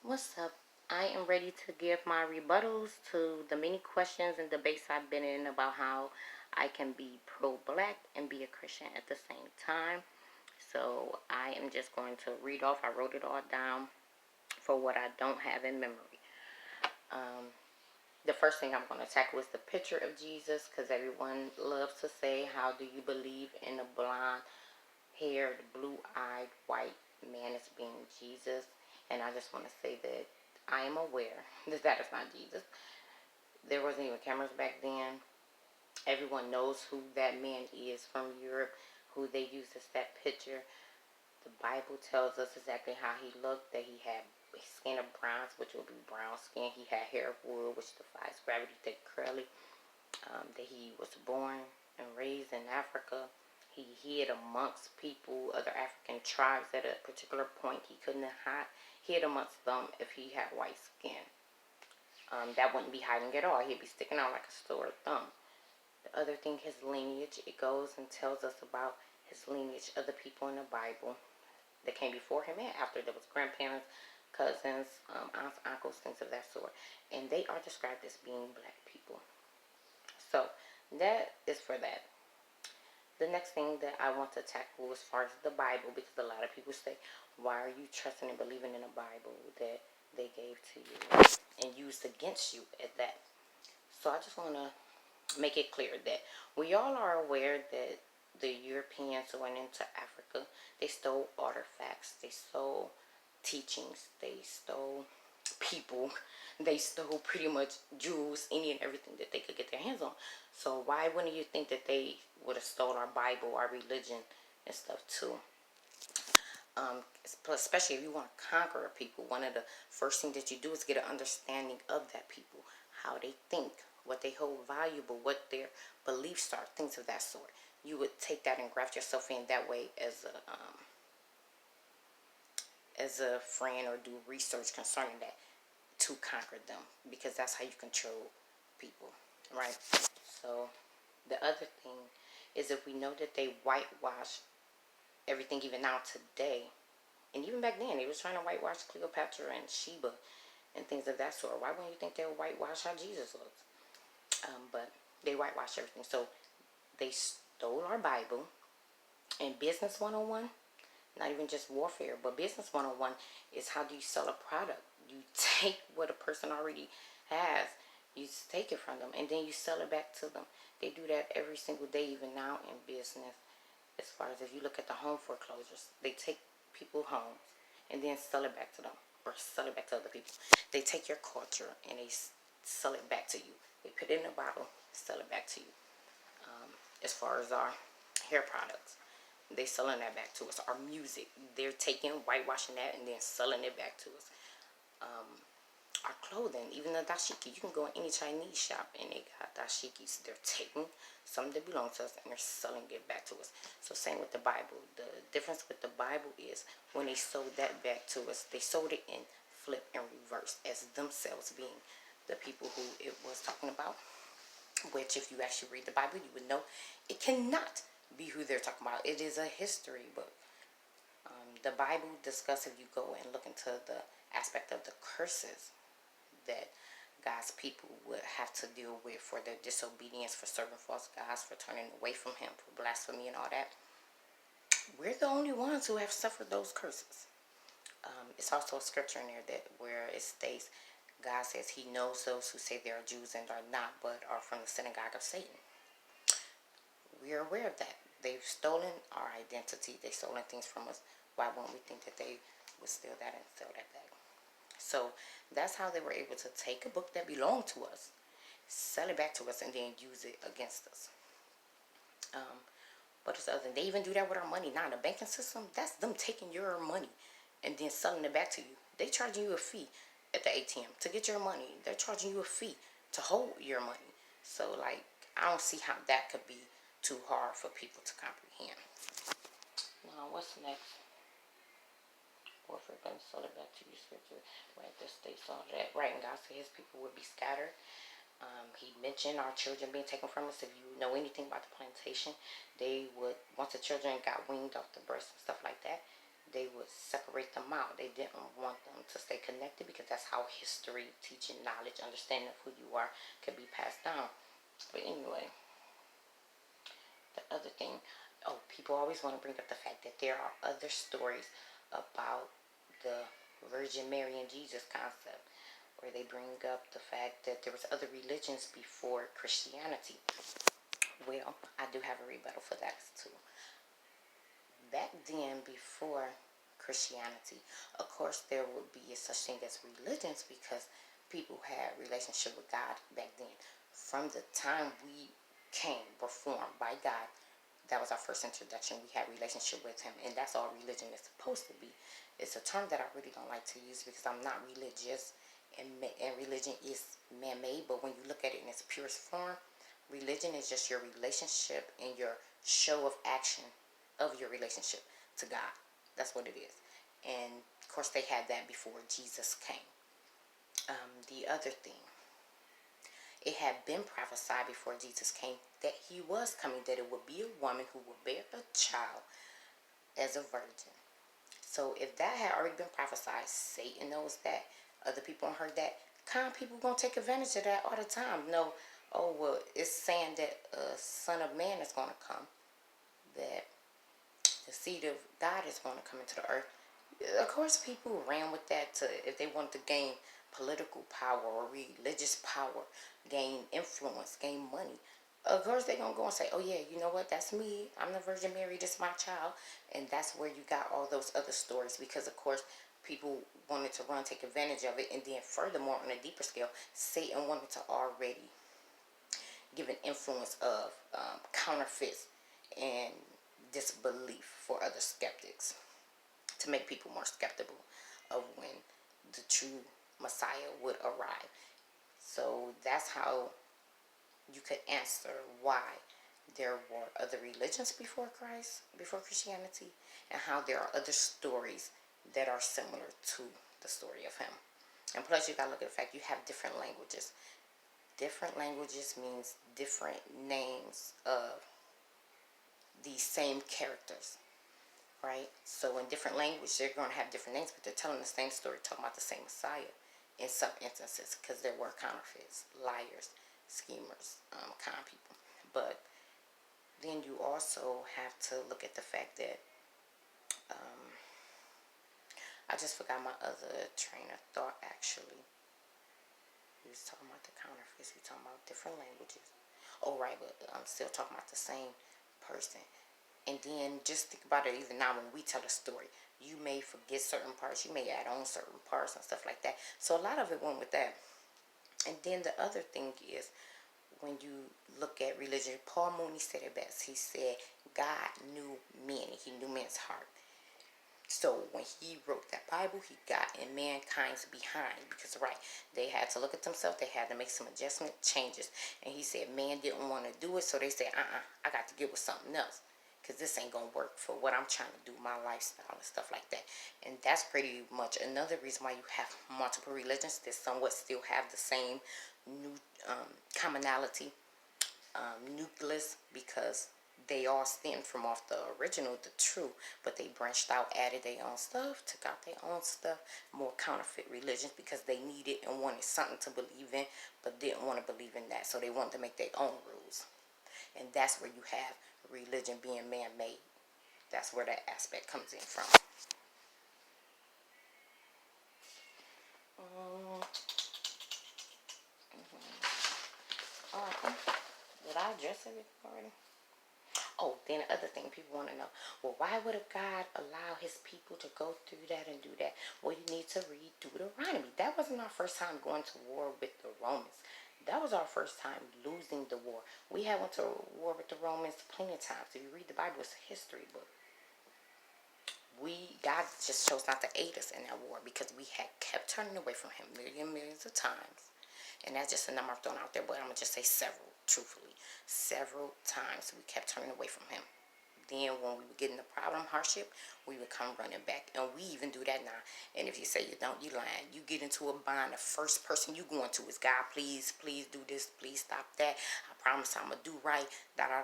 What's up? I am ready to give my rebuttals to the many questions and debates I've been in about how I can be pro-black and be a Christian at the same time. So I am just going to read off. I wrote it all down for what I don't have in memory. The first thing I'm going to tackle is the picture of Jesus, because everyone loves to say, how do you believe in a blonde-haired, blue-eyed, white man as being Jesus? And I just want to say that I am aware that that is not Jesus. There wasn't even cameras back then. Everyone knows who that man is from Europe, who they used as that picture. The Bible tells us exactly how he looked, that he had skin of bronze, which will be brown skin. He had hair of wool, which defies gravity, thick, curly. That he was born and raised in Africa. He hid amongst people, other African tribes at a particular point. He couldn't hid amongst them if he had white skin. That wouldn't be hiding at all. He'd be sticking out like a sore thumb. The other thing, his lineage, it goes and tells us about his lineage, other people in the Bible that came before him and after. There was grandparents, cousins, aunts, uncles, things of that sort. And they are described as being black people. So that is for that. The next thing that I want to tackle as far as the Bible, because a lot of people say, why are you trusting and believing in a Bible that they gave to you and used against you at that? So I just want to make it clear that we all are aware that the Europeans went into Africa. They stole artifacts. They stole teachings. They stole people. They stole pretty much jewels, any and everything that they could get their hands on. So why wouldn't you think that they would have stole our Bible, our religion, and stuff too? Especially if you want to conquer a people, one of the first things that you do is get an understanding of that people, how they think, what they hold valuable, what their beliefs are, things of that sort. You would take that and graft yourself in that way as a friend, or do research concerning that to conquer them, because that's how you control people, right? So the other thing is, if we know that they whitewash everything, even now today, and even back then, they was trying to whitewash Cleopatra and Sheba and things of that sort. Why wouldn't you think they'll whitewash how Jesus looks? But they whitewash everything. So they stole our Bible. And Business 101, not even just warfare, but Business 101 is, how do you sell a product? You take what a person already has, you take it from them, and then you sell it back to them. They do that every single day, even now in business. As far as, if you look at the home foreclosures, they take people's homes and then sell it back to them, or sell it back to other people. They take your culture and they sell it back to you. They put it in a bottle, sell it back to you. As far as our hair products, they selling that back to us. Our music, they're taking, whitewashing that, and then selling it back to us. Our clothing, even the dashiki, you can go in any Chinese shop and they got dashikis. They're taking something that belongs to us and they're selling it back to us. So same with the Bible. The difference with the Bible is, when they sold that back to us, they sold it in flip and reverse, as themselves being the people who it was talking about. Which, if you actually read the Bible, you would know it cannot be who they're talking about. It is a history book. The Bible discusses, if you go and look into the aspect of the curses that God's people would have to deal with for their disobedience, for serving false gods, for turning away from him, for blasphemy and all that. We're the only ones who have suffered those curses. It's also a scripture in there that where it states, God says he knows those who say they are Jews and are not, but are from the synagogue of Satan. We are aware of that. They've stolen our identity. They've stolen things from us. Why wouldn't we think that they would steal that and sell that back? So that's how they were able to take a book that belonged to us, sell it back to us, and then use it against us. But it's other. They even do that with our money now. The banking system, that's them taking your money and then selling it back to you. They charging you a fee at the ATM to get your money. They're charging you a fee to hold your money. So, like, I don't see how that could be too hard for people to comprehend. Now, what's next? Warfare gonna sell it back to you, scripture. Right, this states all that. Right, and God said his people would be scattered. He mentioned our children being taken from us. If you know anything about the plantation, they would, once the children got weaned off the breast and stuff like that, they would separate them out. They didn't want them to stay connected because that's how history, teaching, knowledge, understanding of who you are could be passed down. But anyway, the other thing, people always want to bring up the fact that there are other stories about the Virgin Mary and Jesus concept, where they bring up the fact that there was other religions before Christianity. Well, I do have a rebuttal for that too. Back then, before Christianity, of course, there would be such thing as religions because people had relationship with God back then. From the time we were formed by God, that was our first introduction. We had relationship with Him, and that's all religion is supposed to be. It's a term that I really don't like to use because I'm not religious, and religion is man-made. But when you look at it in its purest form, religion is just your relationship and your show of action of your relationship to God. That's what it is. And of course, they had that before Jesus came. The other thing, it had been prophesied before Jesus came that He was coming, that it would be a woman who would bear a child as a virgin. So if that had already been prophesied, Satan knows that, other people heard that, kind people gonna take advantage of that all the time. No, oh well, it's saying that a son of man is gonna come, that the seed of God is going to come into the earth. Of course, people ran with that if they wanted to gain political power or religious power, gain influence, gain money. Of course, they're going to go and say, oh yeah, you know what, that's me. I'm the Virgin Mary, this is my child. And that's where you got all those other stories because, of course, people wanted to take advantage of it. And then furthermore, on a deeper scale, Satan wanted to already give an influence of counterfeits and disbelief for other skeptics, to make people more skeptical of when the true Messiah would arrive. So that's how you could answer why there were other religions before Christ, before Christianity, and how there are other stories that are similar to the story of Him. And plus, you gotta look at the fact you have different languages. Different languages means different names of these same characters, right? So in different languages, they're going to have different names, but they're telling the same story, talking about the same Messiah in some instances, because there were counterfeits, liars, schemers, con people. But then you also have to look at the fact that I just forgot my other train of thought, actually. We was talking about the counterfeits. We talking about different languages. Oh, right, but I'm still talking about the same person. And then just think about it even now when we tell a story. You may forget certain parts. You may add on certain parts and stuff like that. So a lot of it went with that. And then the other thing is, when you look at religion, Paul Mooney said it best. He said, God knew men. He knew men's heart. So when he wrote that Bible, he got in mankind's behind because, right, they had to look at themselves. They had to make some adjustment changes. And he said man didn't want to do it. So they said, I got to get with something else because this ain't going to work for what I'm trying to do, my lifestyle and stuff like that. And that's pretty much another reason why you have multiple religions that somewhat still have the same commonality, nucleus, because they all stem from off the original, the true, but they branched out, added their own stuff, took out their own stuff, more counterfeit religions because they needed and wanted something to believe in, but didn't want to believe in that, so they wanted to make their own rules. And that's where you have religion being man-made. That's where that aspect comes in from. Did I address everything already? Oh, then the other thing people want to know, well, why would a God allow His people to go through that and do that? Well, you need to read Deuteronomy. That wasn't our first time going to war with the Romans. That was our first time losing the war. We had went to war with the Romans plenty of times. If you read the Bible, it's a history book. God just chose not to aid us in that war because we had kept turning away from Him millions of times. And that's just a number I've thrown out there, but I'm going to just say several, truthfully. Several times we kept turning away from Him. Then when we would get in a problem, hardship, we would come running back. And we even do that now. And if you say you don't, you lying. You get into a bind, the first person you going to is, God, please, please do this. Please stop that. I promise I'm going to do right. Da, da,